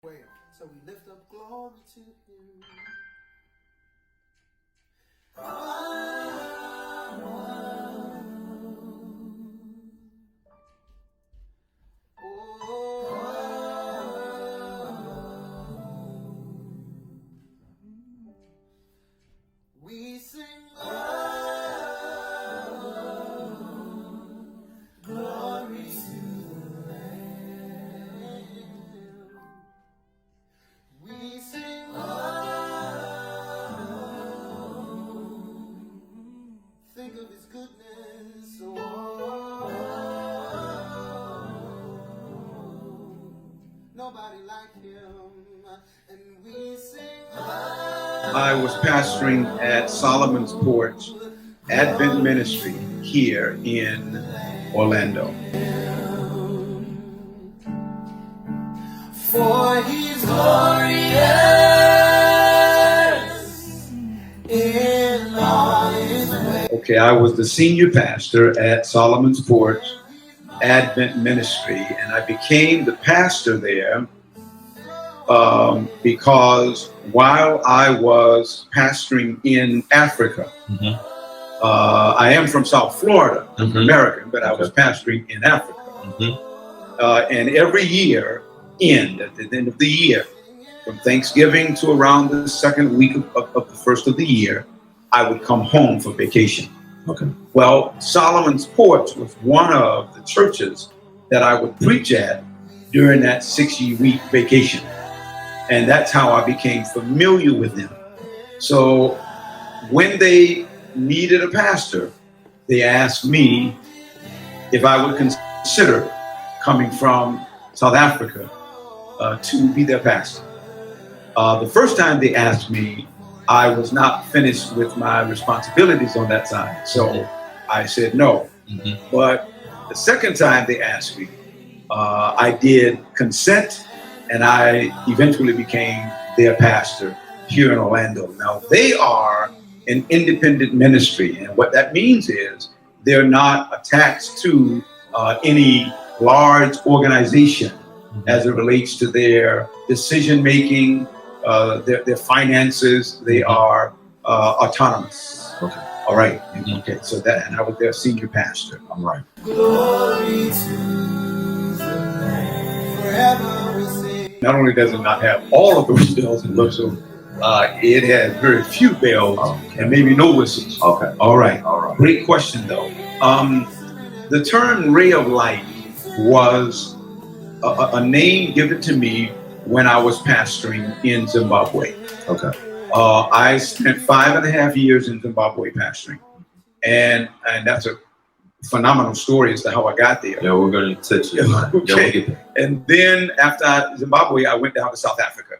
So we lift up glory to you. We sing glory to the Lamb. We sing think of His goodness. Nobody like Him. And we sing I was pastoring at Solomon's Porch Advent Ministry here in Orlando. For He's glorious in all His ways. Okay, I was the senior pastor at Solomon's Porch Advent Ministry, and I became the pastor there because while I was pastoring in Africa, I am from South Florida, I'm American, but I was pastoring in Africa. And every year, at the end of the year, from Thanksgiving to around the second week of the first of the year, I would come home for vacation. Well, Solomon's Porch was one of the churches that I would preach at during that 6-week vacation. And that's how I became familiar with them. So when they needed a pastor, they asked me if I would consider coming from South Africa to be their pastor. The first time they asked me, I was not finished with my responsibilities on that side. So I said no. But the second time they asked me, I did consent, and I eventually became their pastor here in Orlando. Now, they are an independent ministry, and what that means is they're not attached to any large organization as it relates to their decision-making, their finances. They are autonomous. All right. Okay, so that, and I was their senior pastor. All right. Glory to the Lamb. Forever we sing. Not only does it not have all of those bells and whistles, it has very few bells and maybe no whistles. All right. Great question, though. The term ray of light was a name given to me when I was pastoring in Zimbabwe. I spent 5.5 years in Zimbabwe pastoring, and that's a phenomenal story as to how I got there. Yeah, we're going to touch you. Okay. And then after Zimbabwe, I went down to South Africa.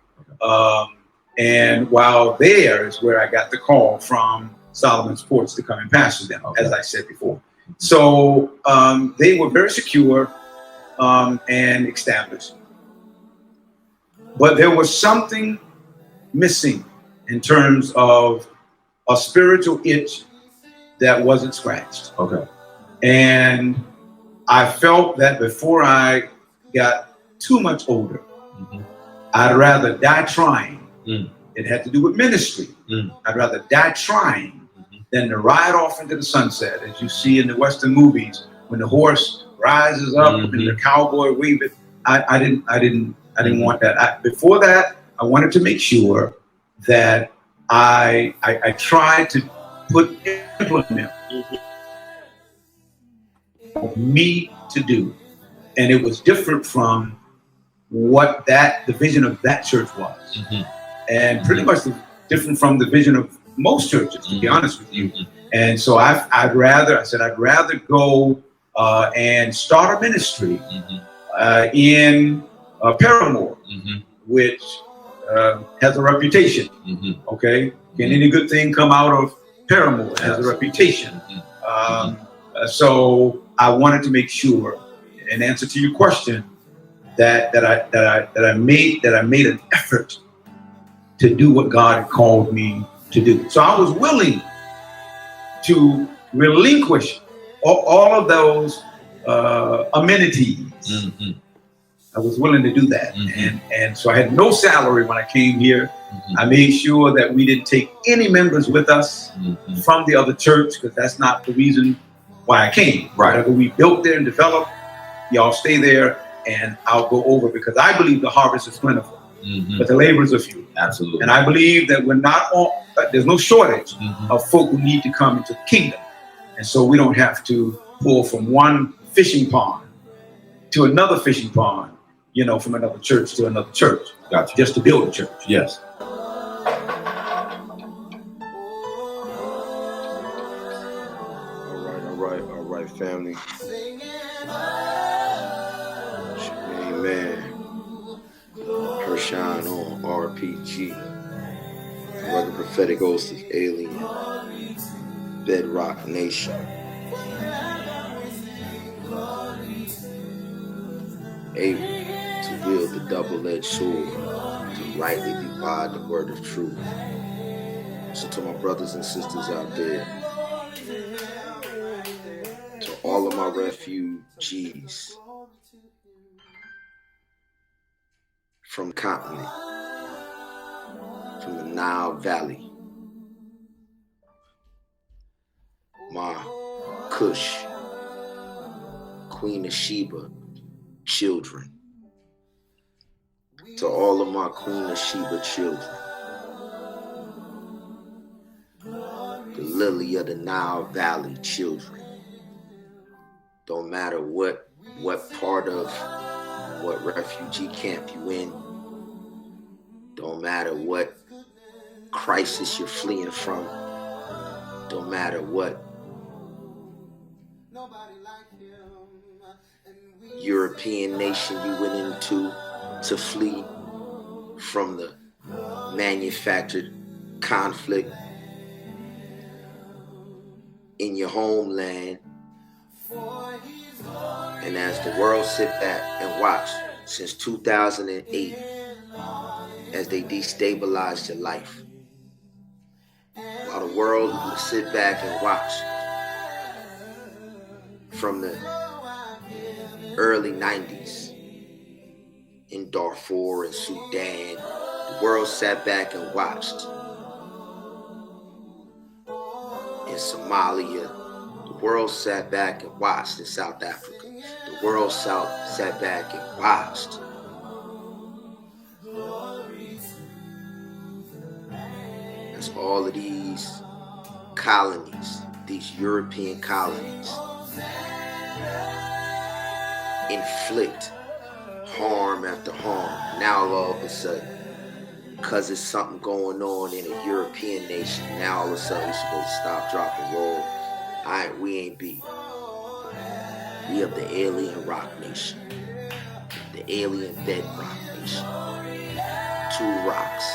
And while there is where I got the call from Solomon's Porch to come and pastor them, as I said before. So they were very secure and established. But there was something missing in terms of a spiritual itch that wasn't scratched. And I felt that before I got too much older, I'd rather die trying. It had to do with ministry. I'd rather die trying than to ride off into the sunset, as you see in the Western movies, when the horse rises up and the cowboy waves it. I didn't want that. Before that, I wanted to make sure that I tried to implement me to do, and it was different from what the vision of that church was, and pretty much different from the vision of most churches, to be honest with you. And so I'd rather go and start a ministry in Paramore, which has a reputation. Okay, can any good thing come out of Paramore? It has a reputation. So I wanted to make sure, in answer to your question, that I made an effort to do what God had called me to do. So I was willing to relinquish all of those amenities I was willing to do that. Mm-hmm. And so I had no salary when I came here. Mm-hmm. I made sure that we didn't take any members with us Mm-hmm. from the other church, because that's not the reason why I came. Right. Whatever we built there and developed, y'all stay there and I'll go over, because I believe the harvest is plentiful, Mm-hmm. but the laborers are few. Absolutely. And I believe that we're not on, there's no shortage Mm-hmm. of folk who need to come into the kingdom. And so we don't have to pull from one fishing pond to another fishing pond, you know, from another church to another church, Gotcha. just to build a church. Yes. All right, family. Amen. Hershon on RPG. Where the prophetic host is alien. Bedrock Nation. Able to wield the double-edged sword to rightly divide the word of truth. So to my brothers and sisters out there, to all of my refugees from the continent, from the Nile Valley, my Kush, Queen of Sheba children, to all of my Queen of Sheba children, the Lily of the Nile Valley children. Don't matter what part of what refugee camp you in. Don't matter what crisis you're fleeing from. Don't matter what European nation you went into to flee from the manufactured conflict in your homeland. And as the world sit back and watch since 2008 as they destabilized your life, while the world would sit back and watch from the early 90s in Darfur and Sudan, the world sat back and watched in Somalia. The world sat back and watched in South Africa. The world sat back and watched. As all of these colonies, these European colonies, inflict harm after harm. Now all of a sudden, because there's something going on in a European nation, now all of a sudden we're supposed to stop, drop, and roll. We ain't beat. We have the alien rock nation. The alien bedrock nation. 2 rocks.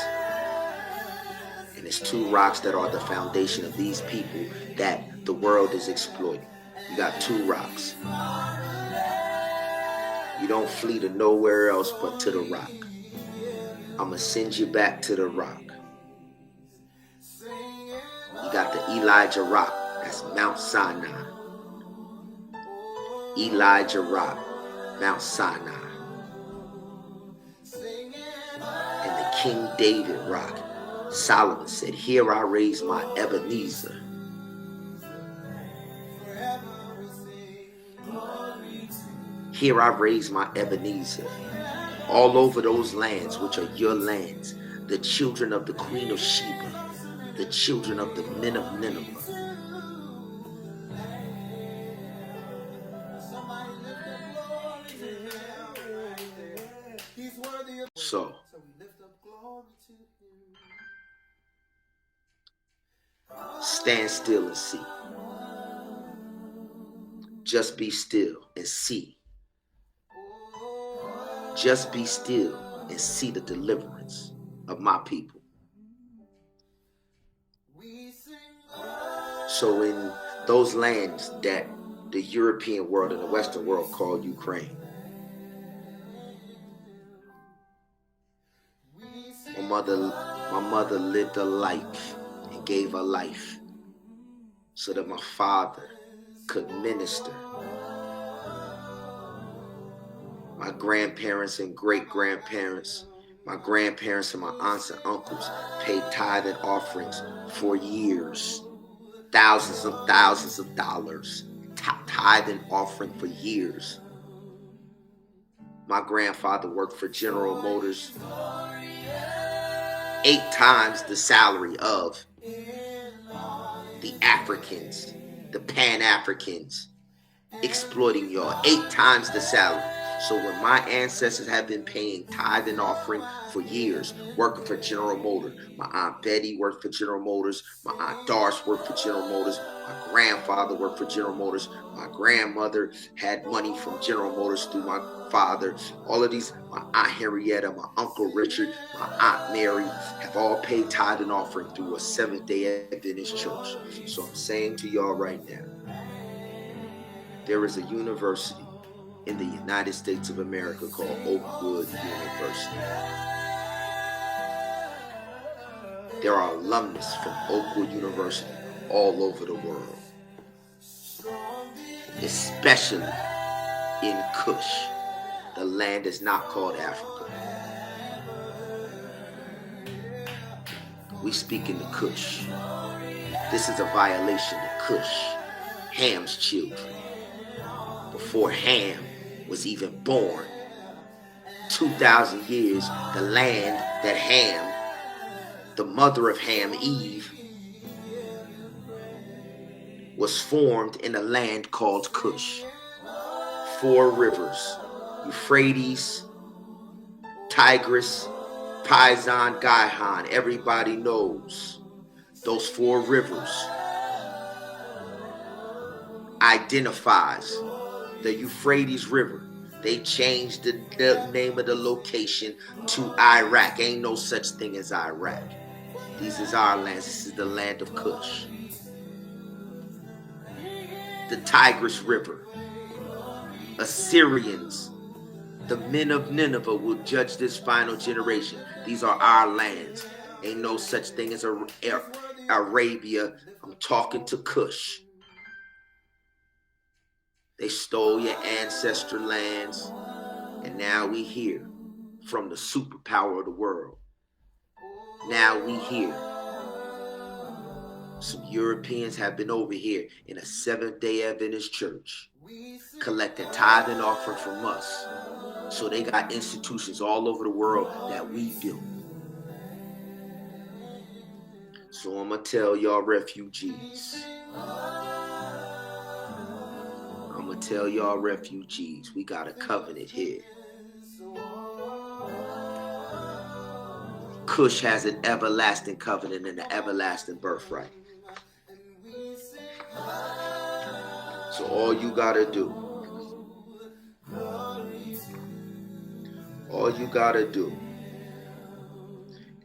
And it's 2 rocks that are the foundation of these people that the world is exploiting. You got 2 rocks. You don't flee to nowhere else but to the rock. I'm going to send you back to the rock. You got the Elijah rock. That's Mount Sinai. Elijah rock. Mount Sinai. And the King David rock. Solomon said, "Here I raise my Ebenezer." Here I raise my Ebenezer. All over those lands which are your lands, the children of the Queen of Sheba, the children of the men of Nineveh. So, stand still and see. Just be still and see. Just be still and see the deliverance of my people. So in those lands that the European world and the Western world call Ukraine, my mother lived a life and gave her life so that my father could minister My grandparents and great-grandparents, my grandparents and my aunts and uncles paid tithe and offerings for years. Thousands of dollars. Tithe and offering for years. My grandfather worked for General Motors 8 times the salary of the Africans, the Pan-Africans, exploiting y'all. 8 times the salary. So when my ancestors have been paying tithe and offering for years, working for General Motors, my Aunt Betty worked for General Motors, my Aunt Doris worked for General Motors, my grandfather worked for General Motors, my grandmother had money from General Motors through my father. All of these, my Aunt Henrietta, my Uncle Richard, my Aunt Mary, have all paid tithe and offering through a Seventh-day Adventist church. So I'm saying to y'all right now, there is a university in the United States of America called Oakwood University. There are alumnus from Oakwood University all over the world, especially in Kush. The land is not called Africa. We speak in the Kush. This is a violation of Kush, Ham's children. Before Ham was even born, 2,000 years, the land that Ham, the mother of Ham, Eve, was formed in a land called Kush. 4 rivers, Euphrates, Tigris, Pison, Gihon. Everybody knows those 4 rivers identifies the Euphrates River. They changed the name of the location to Iraq. Ain't no such thing as Iraq. These is our lands. This is the land of Kush. The Tigris River. Assyrians, the men of Nineveh, will judge this final generation. These are our lands. Ain't no such thing as Arabia. I'm talking to Kush. They stole your ancestral lands, and now we hear from the superpower of the world. Now we hear some Europeans have been over here in a Seventh-day Adventist church collecting tithe and offering from us. So they got institutions all over the world that we built. So I'm going to tell y'all refugees. Tell y'all refugees, we got a covenant here. Kush has an everlasting covenant and an everlasting birthright. So all you gotta do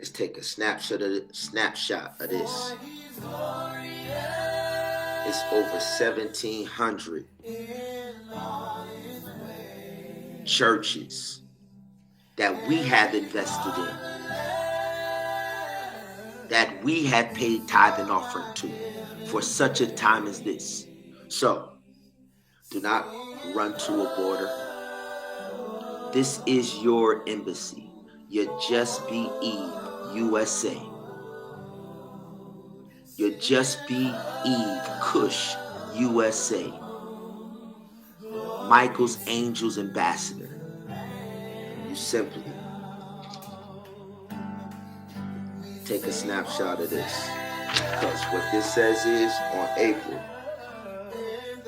is take a snapshot of this. It's over 1,700 churches that we have invested in, that we have paid tithe and offering to for such a time as this. So, do not run to a border. This is your embassy. You just be Eve, USA. You just be Eve, Kush, USA. Michael's Angels Ambassador. You simply take a snapshot of this. Because what this says is on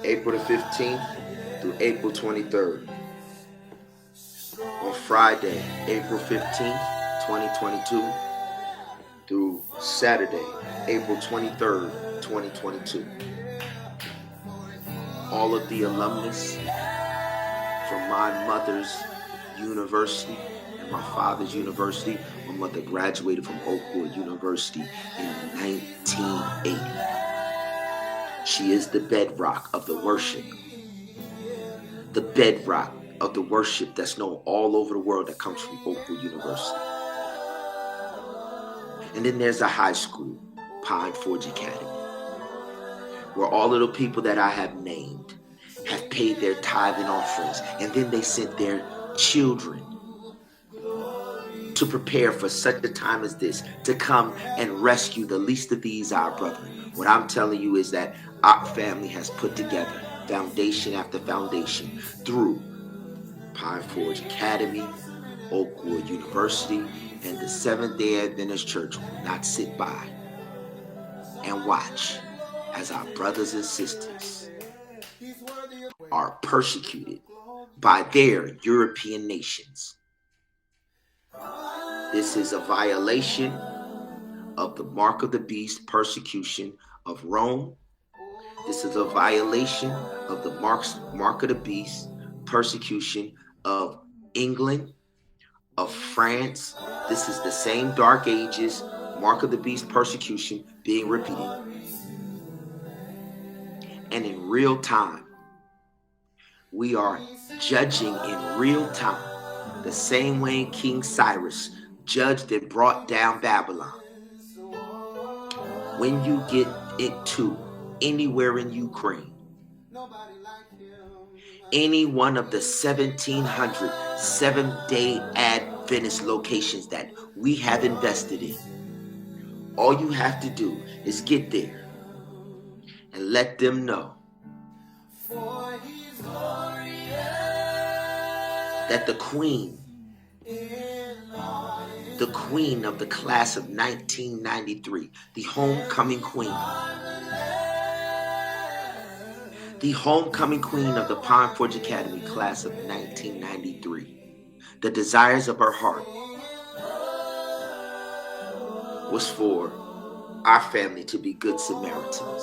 April the 15th through April 23rd. On Friday, April 15th, 2022 through Saturday, April 23rd, 2022. All of the alumnus from my mother's university and my father's university. My mother graduated from Oakwood University in 1980. She is the bedrock of the worship. The bedrock of the worship that's known all over the world that comes from Oakwood University. And then there's a high school, Pine Forge Academy, where all of the people that I have named have paid their tithe and offerings, and then they sent their children to prepare for such a time as this, to come and rescue the least of these, our brethren. What I'm telling you is that our family has put together foundation after foundation through Pine Forge Academy, Oakwood University, and the Seventh-day Adventist Church will not sit by and watch as our brothers and sisters are persecuted by their European nations. This is a violation of the mark of the beast persecution of Rome. This is a violation of the mark of the beast persecution of England, of France. This is the same Dark Ages mark of the beast persecution being repeated. And in real time, we are judging in real time the same way King Cyrus judged and brought down Babylon. When you get into anywhere in Ukraine, any one of the 1,700 Seventh-day Adventist locations that we have invested in, all you have to do is get there and let them know that the queen of the class of 1993, the homecoming queen of the Pine Forge Academy class of 1993, the desires of her heart was for our family to be good Samaritans.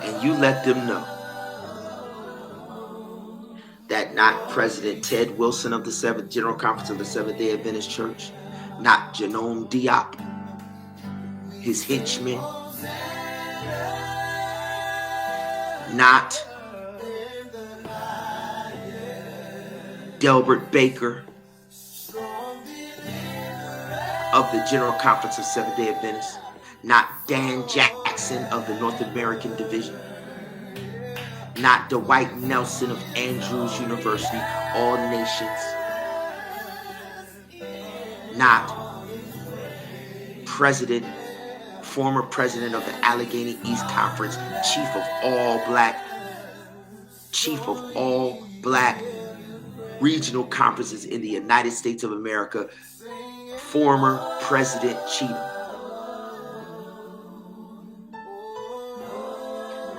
And you let them know that not President Ted Wilson of the General Conference of the Seventh-day Adventist Church, not Janone Diop, his henchmen, not Delbert Baker of the General Conference of Seventh-day Adventists, not Dan Jackson of the North American Division, not Dwight Nelson of Andrews University, All Nations, not former president of the Allegheny East Conference, chief of all black regional conferences in the United States of America, former President Cheatham.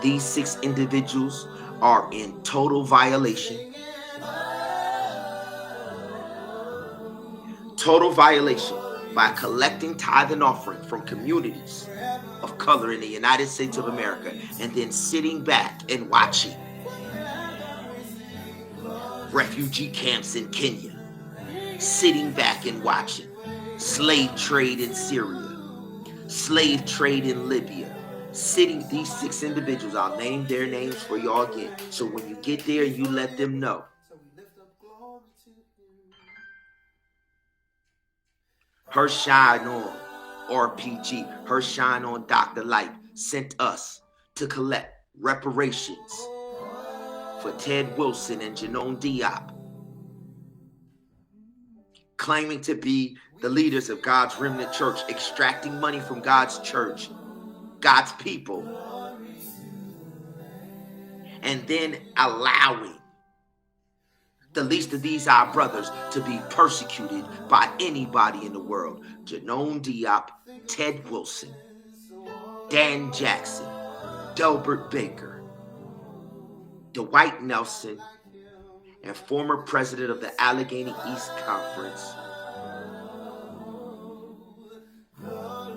These 6 individuals are in total violation by collecting tithe and offering from communities of color in the United States of America and then sitting back and watching refugee camps in Kenya, sitting back and watching slave trade in Syria, slave trade in Libya. These 6 individuals, I'll name their names for y'all again. So when you get there, you let them know. Her shine on RPG, her shine on Dr. Light sent us to collect reparations for Ted Wilson and Janone Diop, claiming to be the leaders of God's remnant church, extracting money from God's church, God's people, and then allowing the least of these our brothers to be persecuted by anybody in the world. Janone Diop, Ted Wilson, Dan Jackson, Delbert Baker, Dwight Nelson, and former president of the Allegheny East Conference,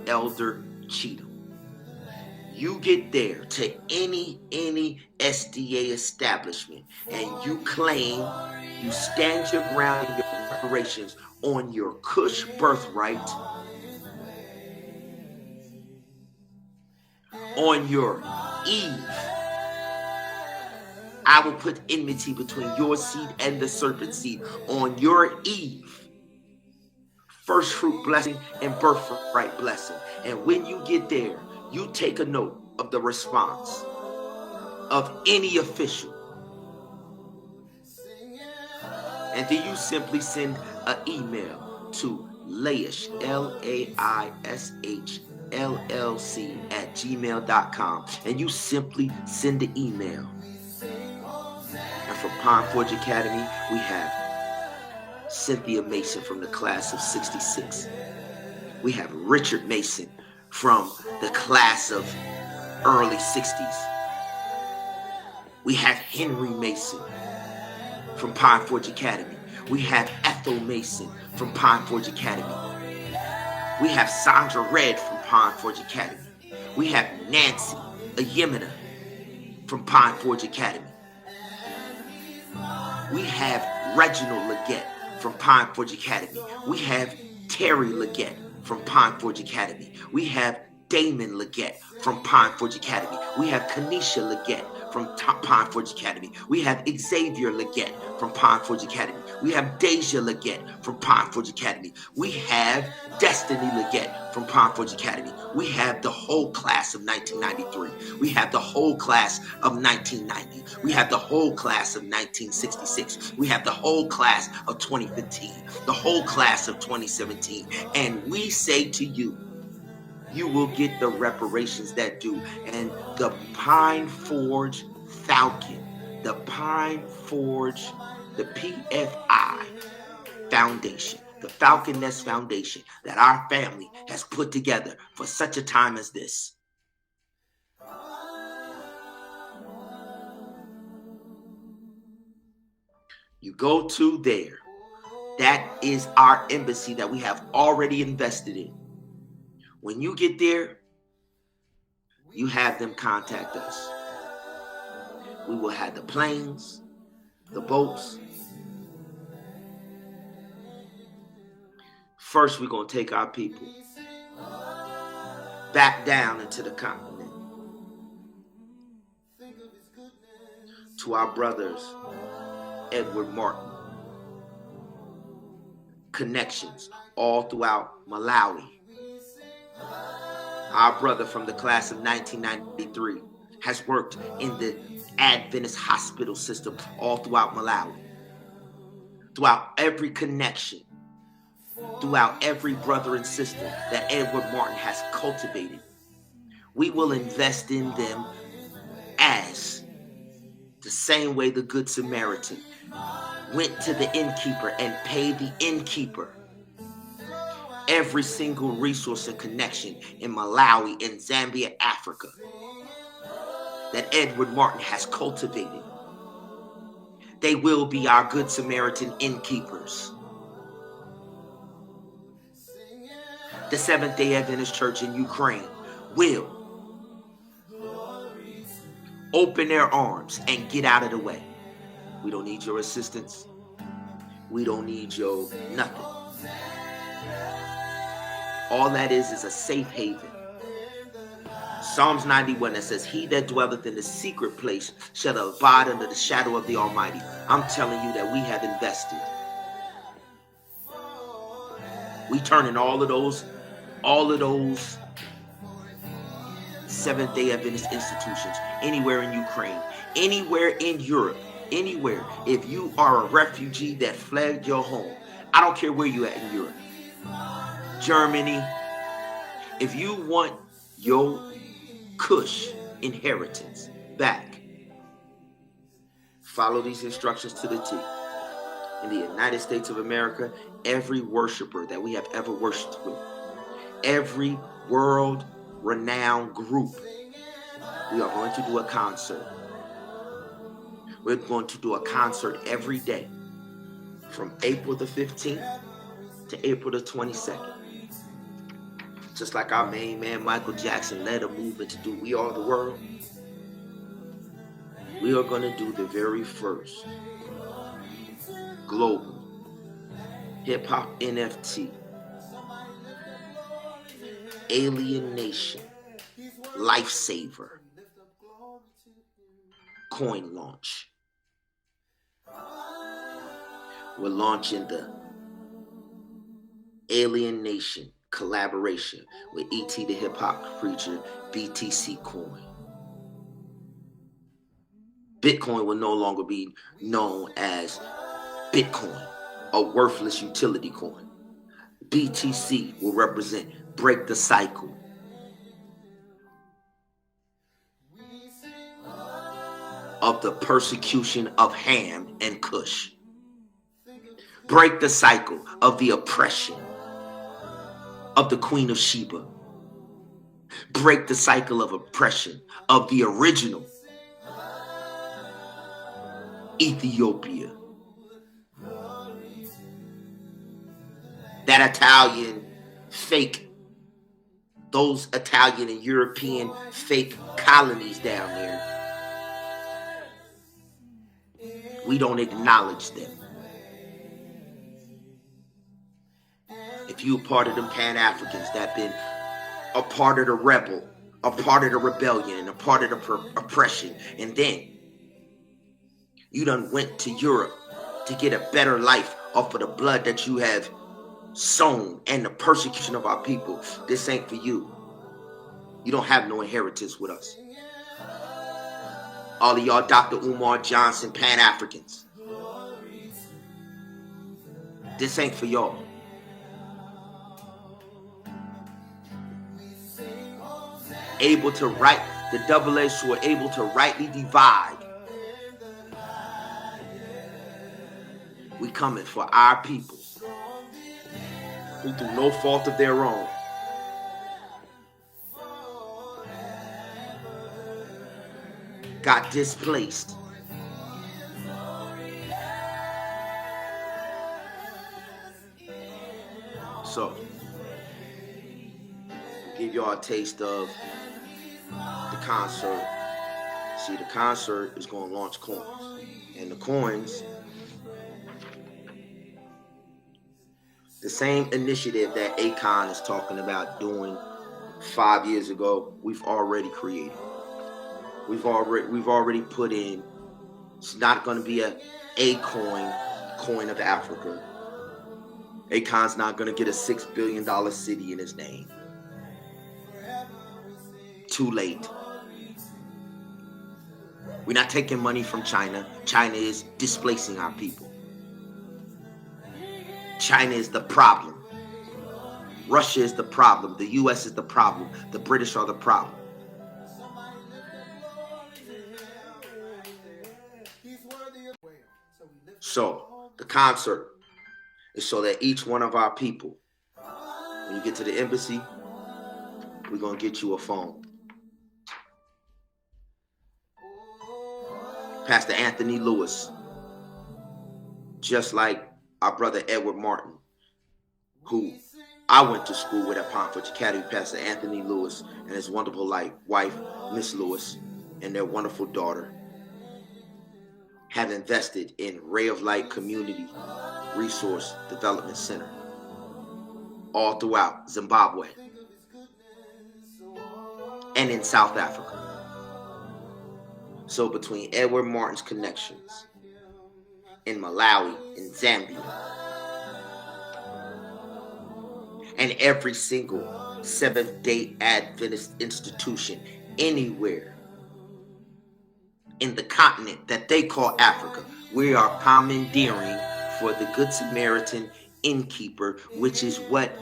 Elder Cheatham. You get there to any SDA establishment and you claim you stand your ground in your reparations on your Cush birthright, on your Eve. I will put enmity between your seed and the serpent seed on your Eve. First fruit blessing and birthright blessing. And when you get there, you take a note of the response of any official And then you simply send an email to Laish, LAISH@gmail.com. And you simply send the email. And from Pine Forge Academy, we have Cynthia Mason from the class of 66. We have Richard Mason from the class of early 60s. We have Henry Mason from Pine Forge Academy. We have Ethel Mason from Pine Forge Academy. We have Sandra Red from Pine Forge Academy. We have Nancy Ayemina from Pine Forge Academy. We have Reginald Leggett from Pine Forge Academy. We have Terry Leggett from Pine Forge Academy. We have Damon Leggett from Pine Forge Academy. We have Kanisha Leggett from Pine Forge Academy. We have Xavier Leggett from Pine Forge Academy. We have Deja Leggett from Pine Forge Academy. We have Destiny Leggett from Pine Forge Academy. We have the whole class of 1993. We have the whole class of 1990. We have the whole class of 1966. We have the whole class of 2015. The whole class of 2017. And we say to you, you will get the reparations that due. And the Pine Forge Falcon, the Pine Forge, the PFI Foundation, the Falcon Nest Foundation that our family has put together for such a time as this. You go to there. That is our embassy that we have already invested in. When you get there, you have them contact us. We will have the planes, the boats. First, we're going to take our people back down into the continent to our brothers, Edward Martin. Connections all throughout Malawi. Our brother from the class of 1993 has worked in the Adventist hospital system all throughout Malawi. Throughout every connection, throughout every brother and sister that Edward Martin has cultivated, we will invest in them as the same way the Good Samaritan went to the innkeeper and paid the innkeeper every single resource and connection in Malawi, in Zambia, Africa, that Edward Martin has cultivated. They will be our Good Samaritan innkeepers. The Seventh-day Adventist Church in Ukraine will open their arms and get out of the way. We don't need your assistance. We don't need your nothing. All that is a safe haven. Psalms 91 that says, he that dwelleth in the secret place shall abide under the shadow of the Almighty. I'm telling you that we have invested. We turning all of those Seventh-day Adventist institutions anywhere in Ukraine, anywhere in Europe, anywhere. If you are a refugee that fled your home, I don't care where you at in Europe, Germany, if you want your Kush inheritance back, follow these instructions to the T. In the United States of America, every worshiper that we have ever worshiped with, every world-renowned group, we are going to do a concert. We're going to do a concert every day from April the 15th to April the 22nd. Just like our main man, Michael Jackson, led a movement to do We Are the World. We are going to do the very first global hip-hop NFT Alien Nation Lifesaver coin launch. We're launching the Alien Nation collaboration with E.T. the Hip Hop Preacher BTC coin. Bitcoin will no longer be known as Bitcoin, a worthless utility coin. BTC will represent break the cycle. Of the persecution of Ham and Cush. Break the cycle of the oppression of the Queen of Sheba. Break the cycle of oppression of the original Ethiopia. That Italian fake, those Italian and European fake colonies down there. We don't acknowledge them. If you a part of them Pan-Africans that been a part of the rebel, a part of the rebellion, and a part of the oppression, and then you done went to Europe to get a better life off of the blood that you have sown and the persecution of our people, this ain't for you. You don't have no inheritance with us. All of y'all Dr. Umar Johnson Pan-Africans, this ain't for y'all. Able to write, the double-edged sword, able to rightly divide. We coming for our people who through no fault of their own got displaced. So, give y'all a taste of the concert. See, the concert is going to launch coins. And the coins, the same initiative that Akon is talking about doing 5 years ago, we've already created. We've already put in. It's not going to be a coin of Africa. Akon's not going to get a $6 billion city in his name. Too late. We're not taking money from China. China is displacing our people. China is the problem. Russia is the problem. The U.S. is the problem. The British are the problem. So, the concert is so that each one of our people, when you get to the embassy, we're going to get you a phone. Pastor Anthony Lewis, just like our brother Edward Martin, who I went to school with at Palm Beach Academy, Pastor Anthony Lewis and his wonderful wife, Miss Lewis, and their wonderful daughter, have invested in Ray of Light Community Resource Development Center all throughout Zimbabwe and in South Africa. So between Edward Martin's connections in Malawi, in Zambia, and every single Seventh-day Adventist institution anywhere in the continent that they call Africa, we are commandeering for the Good Samaritan Innkeeper, which is what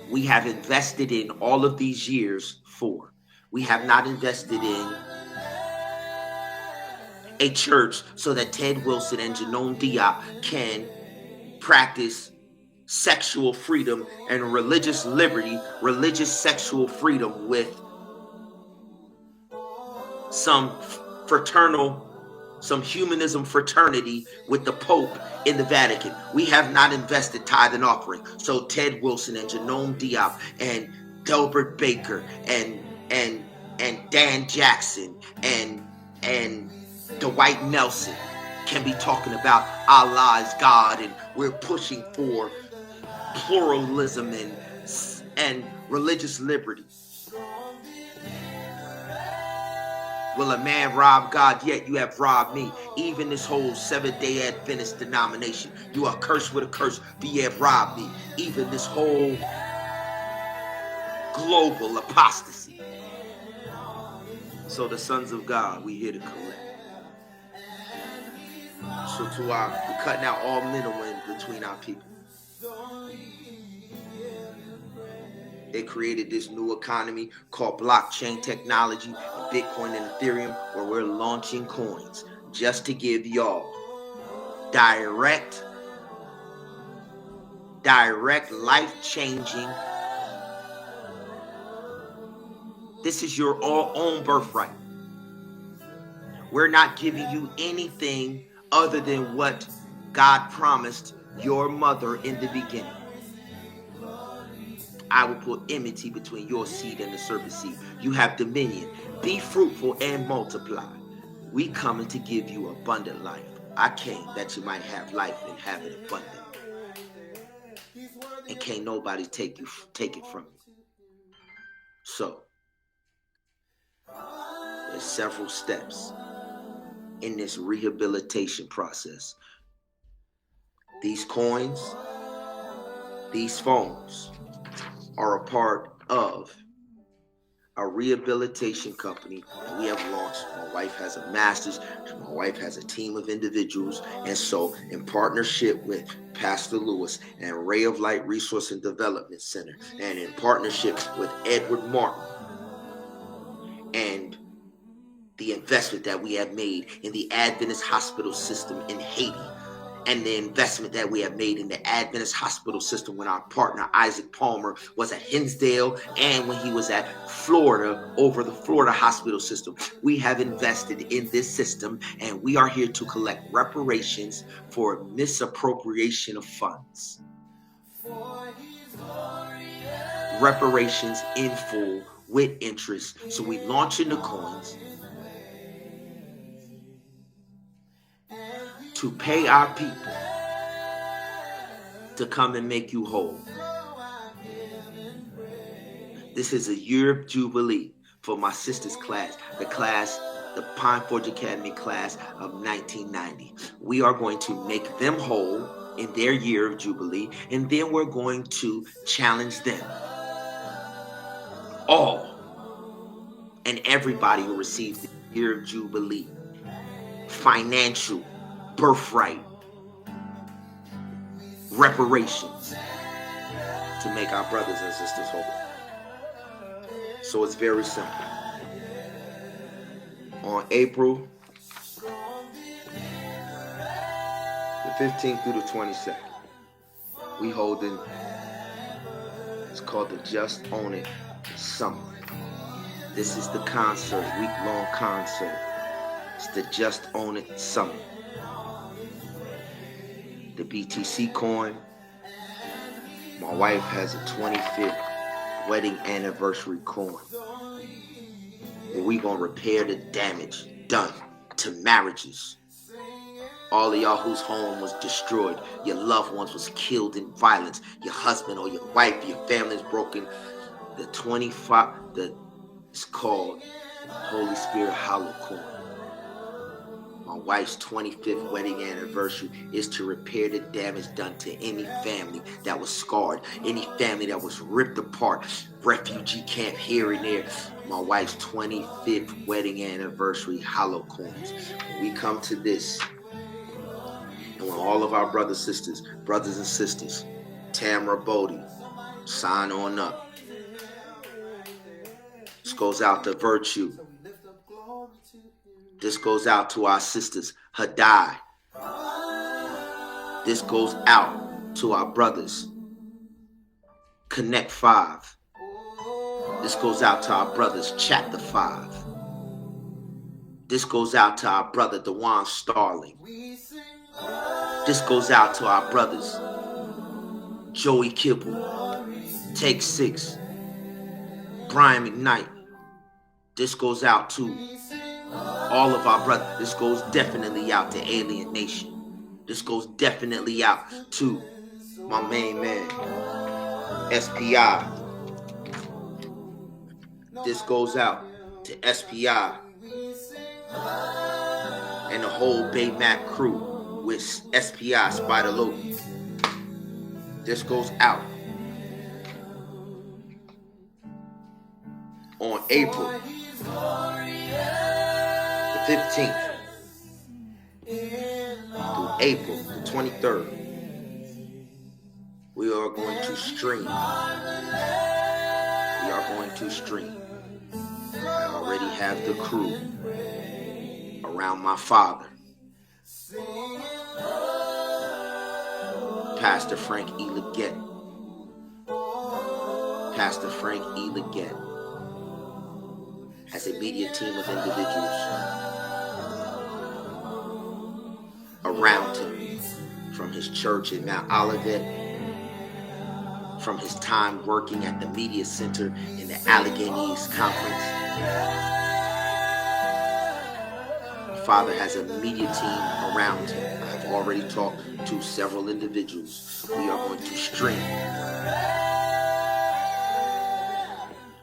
we have invested in all of these years for. We have not invested in a church so that Ted Wilson and Janone Diop can practice sexual freedom and religious liberty, religious sexual freedom with some humanism fraternity with the Pope in the Vatican. We have not invested tithe and offering. So Ted Wilson and Janone Diop and Delbert Baker and Dan Jackson and Dwight Nelson can be talking about Allah is God, and we're pushing for pluralism and religious liberty. Will a man rob God? Yet you have robbed me. Even this whole Seventh-day Adventist denomination, you are cursed with a curse, but ye have robbed me. Even this whole global apostasy. So the sons of God, we here to collect. So we're cutting out all middlemen between our people. They created this new economy called blockchain technology, Bitcoin and Ethereum, where we're launching coins just to give y'all direct life-changing. This is your own birthright. We're not giving you anything other than what God promised your mother in the beginning. I will put enmity between your seed and the serpent's seed. You have dominion. Be fruitful and multiply. We coming to give you abundant life. I came that you might have life and have it abundant. And can't nobody take it from you. So, there's several steps in this rehabilitation process. These coins, these phones are a part of a rehabilitation company that we have launched. My wife has a master's. My wife has a team of individuals. And so in partnership with Pastor Lewis and Ray of Light Resource and Development Center, and in partnership with Edward Martin, and the investment that we have made in the Adventist hospital system in Haiti, and the investment that we have made in the Adventist hospital system when our partner Isaac Palmer was at Hinsdale and when he was at Florida over the Florida hospital system. We have invested in this system, and we are here to collect reparations for misappropriation of funds. Reparations in full with interest. So we launching the coins to pay our people to come and make you whole. This is a year of jubilee for my sister's class, the Pine Forge Academy class of 1990. We are going to make them whole in their year of jubilee, and then we're going to challenge them, all and everybody who receives the year of jubilee, financial birthright reparations to make our brothers and sisters whole. So it's very simple. On April the 15th through the 22nd, we holding, it's called the Just Own It Summit. This is the concert, week-long concert. It's the Just Own It Summit. The BTC coin. My wife has a 25th wedding anniversary coin. And we gonna repair the damage done to marriages. All of y'all whose home was destroyed, your loved ones was killed in violence, your husband or your wife, your family's broken. The 25, it's called Holy Spirit Hollow Coin. My wife's 25th wedding anniversary is to repair the damage done to any family that was scarred, any family that was ripped apart, refugee camp here and there. My wife's 25th wedding anniversary hollow coins. When we come to this, and when all of our brothers and sisters, Tamara Bodie, sign on up. This goes out to Virtue. This goes out to our sisters, Hadai. This goes out to our brothers, Connect 5. This goes out to our brothers, Chapter 5. This goes out to our brother, Dewan Starling. This goes out to our brothers, Joey Kibble, Take 6, Brian McKnight. This goes out to all of our brothers. This goes definitely out to Alien Nation. This goes definitely out to my main man, SPI. This goes out to SPI and the whole Baymac crew with SPI Spider Loki. This goes out on April the 15th April the 23rd, we are going to stream. We are going to stream. I already have the crew around my father, Pastor Frank E. Leggett. Pastor Frank E. Leggett has a media team of individuals around him, from his church in Mount Olivet, from his time working at the media center in the Alleghenies Conference. My father has a media team around him. I have already talked to several individuals. We are going to stream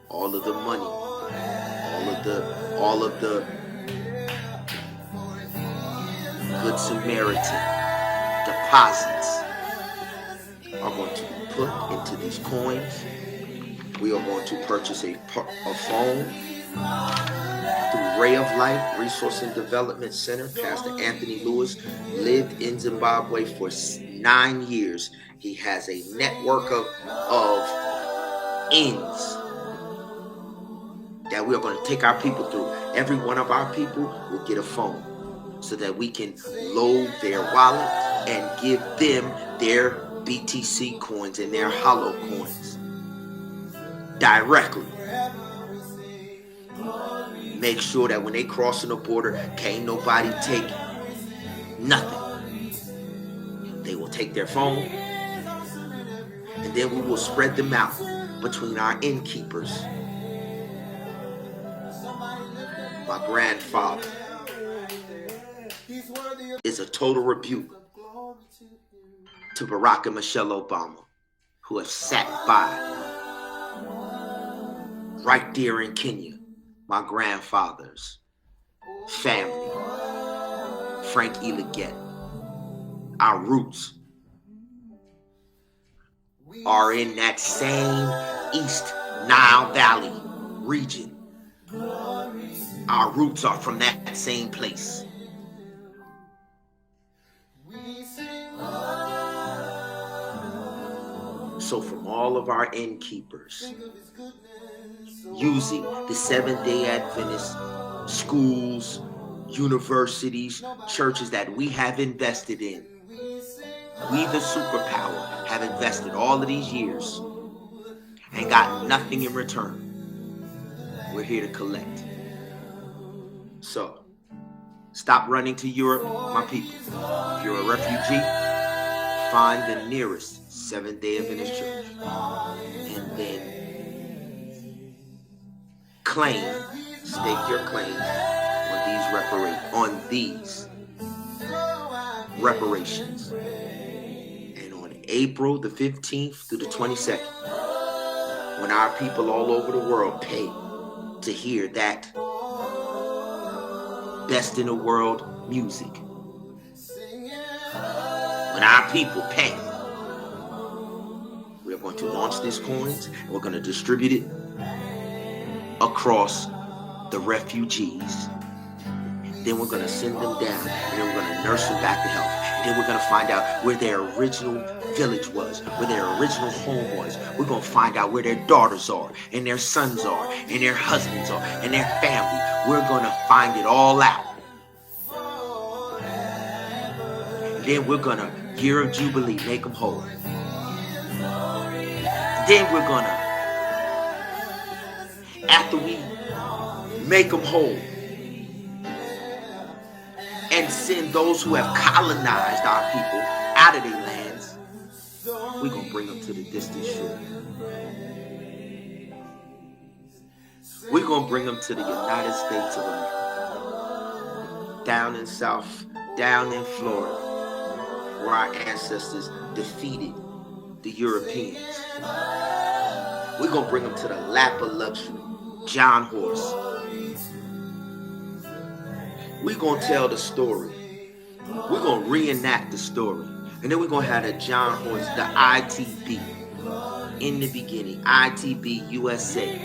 all of the money, all of the Good Samaritan deposits are going to be put into these coins. We are going to purchase a phone through Ray of Light Resource and Development Center. Pastor Anthony Lewis lived in Zimbabwe for 9 years. He has a network of ends that we are going to take our people through. Every one of our people will get a phone so that we can load their wallet and give them their BTC coins and their hollow coins directly. Make sure that when they crossing the border, can't nobody take nothing. They will take their phone, and then we will spread them out between our innkeepers. My grandfather is a total rebuke to Barack and Michelle Obama, who have sat by right there in Kenya. My grandfather's family, Frank E. Leggett, our roots are in that same East Nile Valley region. Our roots are from that same place. So from all of our innkeepers, using the Seventh-day Adventist schools, universities, churches that we have invested in, we the superpower have invested all of these years and got nothing in return. We're here to collect. So, stop running to Europe, my people. If you're a refugee, find the nearest Seventh-day Adventist church and then stake your claim on these reparations. And on April the 15th through the 22nd, when our people all over the world pay to hear that best in the world music, when our people pay, we're going to launch these coins and we're going to distribute it across the refugees. Then we're going to send them down, and then we're going to nurse them back to health. And then we're going to find out where their original village was, where their original home was. We're going to find out where their daughters are, and their sons are, and their husbands are, and their family. We're going to find it all out. And then we're going to, year of Jubilee, make them whole. Then we're going to, after we make them whole, and send those who have colonized our people out of their lands, we're going to bring them to the distant shore. We're going to bring them to the United States of America. Down in Florida, where our ancestors defeated the Europeans. We're going to bring them to the lap of luxury, John Horse. We're going to tell the story. We're going to reenact the story. And then we're going to have the John Horse, the ITB, in the beginning, ITB USA.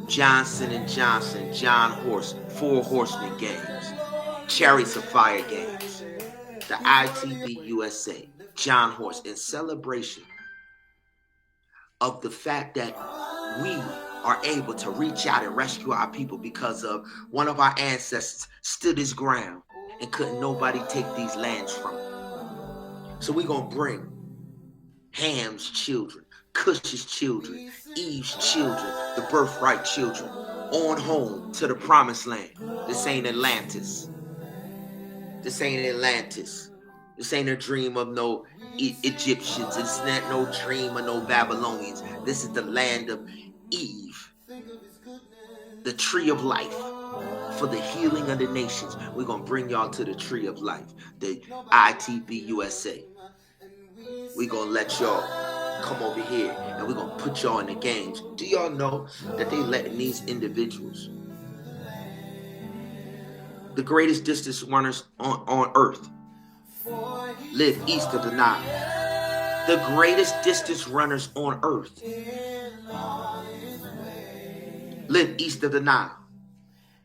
Johnson & Johnson, John Horse, 4 Horsemen games. Chariots of Fire Games, the ITB USA, John Horse, in celebration of the fact that we are able to reach out and rescue our people because of one of our ancestors stood his ground and couldn't nobody take these lands from him. So we're going to bring Ham's children, Cush's children, Eve's children, the birthright children, on home to the promised land. This ain't Atlantis. This ain't Atlantis. This ain't a dream of no Egyptians. It's not no dream of no Babylonians. This is the land of Eve, the tree of life for the healing of the nations. We're going to bring y'all to the tree of life, the ITB USA. We're going to let y'all come over here and we're going to put y'all in the games. Do y'all know that they letting these individuals, the greatest distance runners on earth, live east of the Nile? The greatest distance runners on earth live east of the Nile.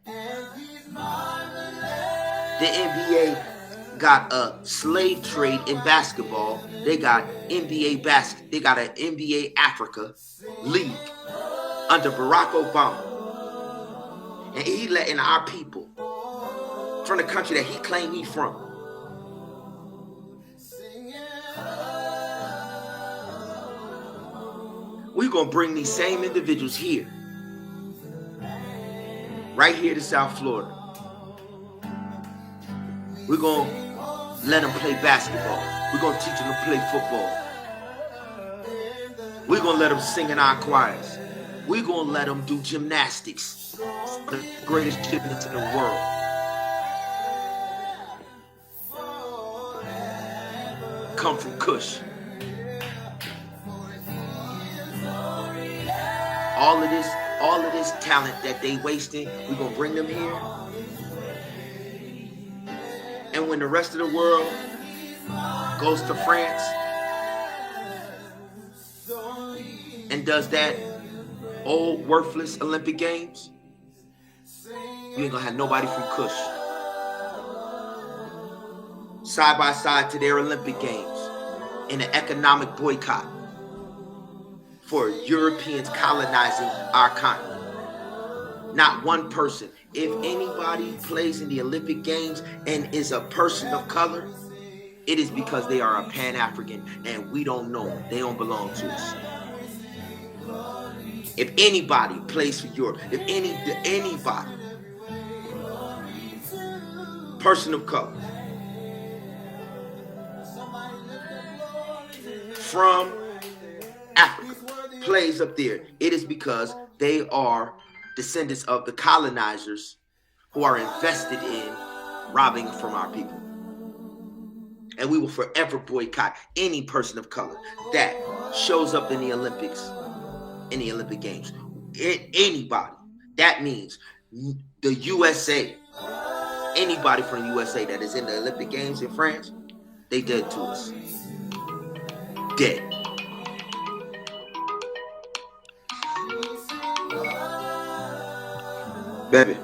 The NBA got a slave trade in basketball. They got NBA basket. They got an NBA Africa league under Barack Obama, and he letting our people from the country that he claimed he from. We're gonna bring these same individuals here, right here to South Florida. We're gonna let them play basketball. We're going to teach them to play football. We're going to let them sing in our choirs. We're going to let them do gymnastics. The greatest gymnasts in the world. Come from Kush. All of this talent that they wasting, we're going to bring them here. And when the rest of the world goes to France and does that old worthless Olympic Games, you ain't gonna have nobody from Kush side by side to their Olympic Games in an economic boycott for Europeans colonizing our continent. Not one person. If anybody plays in the Olympic Games and is a person of color, it is because they are a Pan-African and we don't know them. They don't belong to us. If anybody plays for Europe, if anybody, person of color, from Africa plays up there, it is because they are descendants of the colonizers who are invested in robbing from our people. And we will forever boycott any person of color that shows up in the Olympics, in the Olympic Games. Anybody. That means the USA. Anybody from the USA that is in the Olympic Games in France, they dead to us. Dead. Baby.